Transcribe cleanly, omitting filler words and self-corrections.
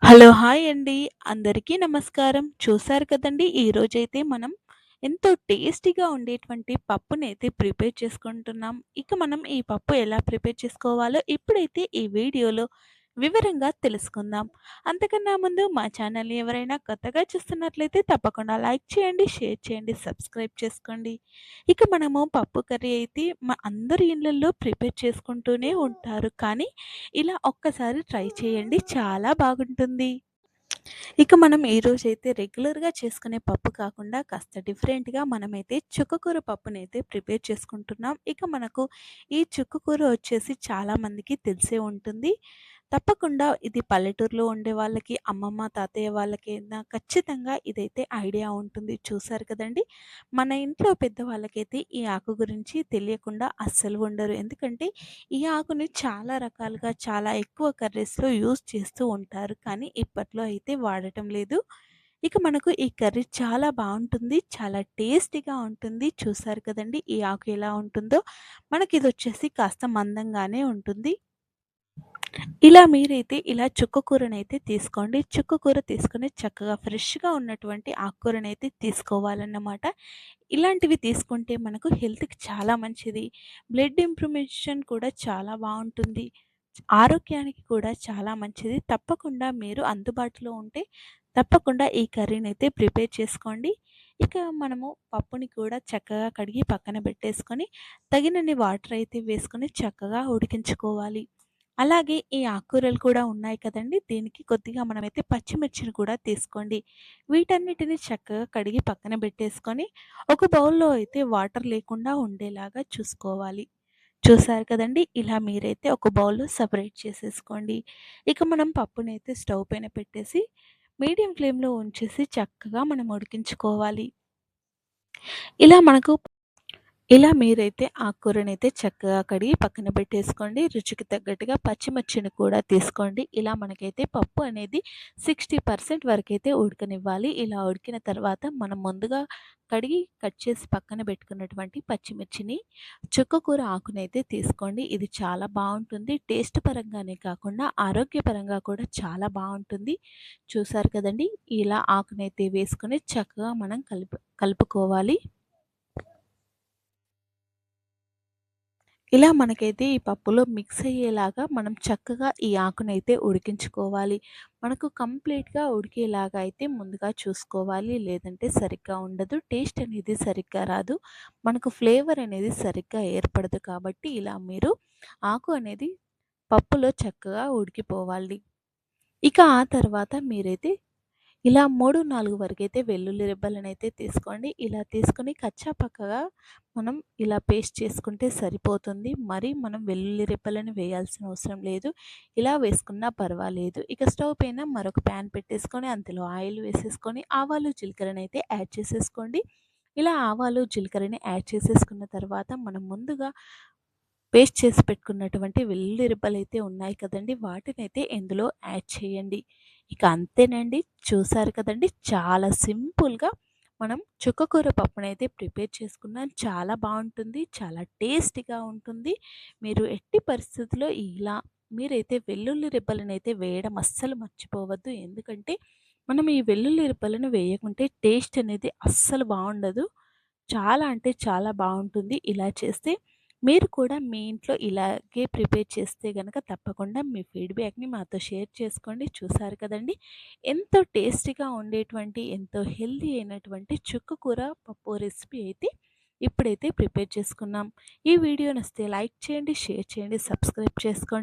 Hello! Hi అండి. అందరికీ నమస్కారం. చూసారు కదండీ! ఈరోజైతే మనం ఎంతో టేస్టీగా ఉండేటువంటి పప్పునైతే ప్రిపేర్ చేసుకుంటున్నాం. ఇక మనం ఈ పప్పు ఎలా ప్రిపేర్ చేసుకోవాలో ఇప్పుడైతే ఈ వీడియోలో వివరంగా తెలుసుకుందాం. అంతకన్నా ముందు మా ఛానల్‌ని ఎవరైనా కొత్తగా చూస్తున్నట్లయితే తప్పకుండా లైక్ చేయండి, షేర్ చేయండి, సబ్స్క్రైబ్ చేసుకోండి. ఇక మనము పప్పు కర్రీ అయితే అందరి ఇళ్లల్లో ప్రిపేర్ చేసుకుంటూనే ఉంటారు. కానీ ఇలా ఒక్కసారి ట్రై చేయండి. చాలా బాగుంటుంది. ఇక మనం ఈరోజైతే రెగ్యులర్‌గా చేసుకునే పప్పు కాకుండా కాస్త డిఫరెంట్‌గా మనమైతే చుక్కకూర పప్పునైతే ప్రిపేర్ చేసుకుంటున్నాం. ఇక మనకు ఈ చుక్కకూర వచ్చేసి చాలామందికి తెలిసే ఉంటుంది. తప్పకుండా ఇది పల్లెటూరులో ఉండే వాళ్ళకి, అమ్మమ్మ, తాతయ్య వాళ్ళకైనా ఖచ్చితంగా ఇదైతే ఐడియా ఉంటుంది. చూసారు కదండీ! మన ఇంట్లో పెద్దవాళ్ళకైతే ఈ ఆకు గురించి తెలియకుండా అస్సలు ఉండరు. ఎందుకంటే ఈ ఆకుని చాలా రకాలుగా చాలా ఎక్కువ కర్రీస్‌లో యూజ్ చేస్తూ ఉంటారు. కానీ ఇప్పట్లో అయితే వాడటం లేదు. ఇక మనకు ఈ కర్రీ చాలా బావుంటుంది. చాలా టేస్టీగా ఉంటుంది. చూసారు కదండీ! ఈ ఆకు ఎలా ఉంటుందో. మనకిదొచ్చేసి కాస్త మందంగానే ఉంటుంది. ఇలా మీరైతే ఇలా చుక్క కూరనైతే తీసుకోండి. చుక్క కూర తీసుకొని చక్కగా ఫ్రెష్‌గా ఉన్నటువంటి ఆకుకూరనైతే తీసుకోవాలన్నమాట. ఇలాంటివి తీసుకుంటే మనకు హెల్త్‌కి చాలా మంచిది. బ్లడ్ ఇంప్రూవ్‌మేషన్ కూడా చాలా బావుంటుంది. ఆరోగ్యానికి కూడా చాలా మంచిది. తప్పకుండా మీరు అందుబాటులో ఉంటే తప్పకుండా ఈ కర్రీనైతే ప్రిపేర్ చేసుకోండి. ఇక మనము పప్పుని కూడా చక్కగా కడిగి పక్కన పెట్టేసుకొని తగినన్ని వాటర్ అయితే వేసుకొని చక్కగా ఉడికించుకోవాలి. అలాగే ఈ ఆకుకూరలు కూడా ఉన్నాయి కదండీ! దీనికి కొద్దిగా మనమైతే పచ్చిమిర్చిని కూడా తీసుకోండి. వీటన్నిటిని చక్కగా కడిగి పక్కన పెట్టేసుకొని, ఒక బౌల్‌లో అయితే వాటర్ లేకుండా ఉండేలాగా చూసుకోవాలి. చూసారు కదండీ! ఇలా మీరైతే ఒక బౌల్‌లో సెపరేట్ చేసేసుకోండి. ఇక మనం పప్పునైతే స్టవ్ పైన పెట్టేసి, మీడియం ఫ్లేమ్‌లో ఉంచేసి చక్కగా మనం ఉడికించుకోవాలి. ఇలా మనకు ఇలా మీరైతే ఆకుకూరనైతే చక్కగా కడిగి పక్కన పెట్టేసుకోండి. రుచికి తగ్గట్టుగా పచ్చిమిర్చిని కూడా తీసుకోండి. ఇలా మనకైతే పప్పు అనేది 60% వరకైతే ఉడకనివ్వాలి. ఇలా ఉడికిన తర్వాత మనం ముందుగా కడిగి కట్ చేసి పక్కన పెట్టుకున్నటువంటి పచ్చిమిర్చిని, చుక్కకూర ఆకునైతే తీసుకోండి. ఇది చాలా బావుంటుంది. టేస్ట్ పరంగానే కాకుండా ఆరోగ్యపరంగా కూడా చాలా బావుంటుంది. చూసారు కదండీ! ఇలా ఆకునైతే వేసుకొని చక్కగా మనం కలుపుకోవాలి. ఇలా మనకైతే ఈ పప్పులో మిక్స్ అయ్యేలాగా మనం చక్కగా ఈ ఆకునైతే ఉడికించుకోవాలి. మనకు కంప్లీట్‌గా ఉడికేలాగా అయితే ముందుగా చూసుకోవాలి. లేదంటే సరిగ్గా ఉండదు. టేస్ట్ అనేది సరిగ్గా రాదు. మనకు ఫ్లేవర్ అనేది సరిగ్గా ఏర్పడదు కాబట్టి ఇలా మీరు ఆకు అనేది పప్పులో చక్కగా ఉడికిపోవాలి. ఇక ఆ తర్వాత మీరైతే ఇలా 3, 4 వరకైతే వెల్లుల్లి రెబ్బలనైతే తీసుకోండి. ఇలా తీసుకొని కచ్చా పక్కగా మనం ఇలా పేస్ట్ చేసుకుంటే సరిపోతుంది. మరి మనం వెల్లుల్లి రెబ్బలను వేయాల్సిన అవసరం లేదు. ఇలా వేసుకున్నా పర్వాలేదు. ఇక స్టవ్ పైన మరొక ప్యాన్ పెట్టేసుకొని అందులో ఆయిల్ వేసేసుకొని ఆవాలు, జీలకర్రనైతే యాడ్ చేసేసుకోండి. ఇలా ఆవాలు, జీలకర్రని యాడ్ చేసేసుకున్న తర్వాత మనం ముందుగా పేస్ట్ చేసి పెట్టుకున్నటువంటి వెల్లుల్లి రెబ్బలైతే ఉన్నాయి కదండీ! వాటినైతే ఇందులో యాడ్ చేయండి. ఇక అంతేనండి. చూసారు కదండీ! చాలా సింపుల్‌గా మనం చుక్కకూర పప్పునైతే ప్రిపేర్ చేసుకున్నాం. చాలా బావుంటుంది. చాలా టేస్టీగా ఉంటుంది. మీరు ఎట్టి పరిస్థితిలో ఇలా మీరైతే వెల్లుల్లి రెబ్బలనైతే వేయడం అస్సలు మర్చిపోవద్దు. ఎందుకంటే మనం ఈ వెల్లుల్లి రెబ్బలను వేయకుంటే టేస్ట్ అనేది అస్సలు బావుండదు. చాలా అంటే చాలా బావుంటుంది ఇలా చేస్తే. మీరు కూడా మీ ఇంట్లో ఇలాగే ప్రిపేర్ చేస్తే గనక తప్పకుండా మీ ఫీడ్‌బ్యాక్‌ని మాతో షేర్ చేసుకోండి. చూసారు కదండీ! ఎంతో టేస్టీగా ఉండేటువంటి, ఎంతో హెల్తీ అయినటువంటి చుక్కకూర పప్పు రెసిపీ అయితే ఇప్పుడైతే ప్రిపేర్ చేసుకున్నాం. ఈ వీడియో నచ్చితే లైక్ చేయండి, షేర్ చేయండి, సబ్స్క్రైబ్ చేసుకోండి.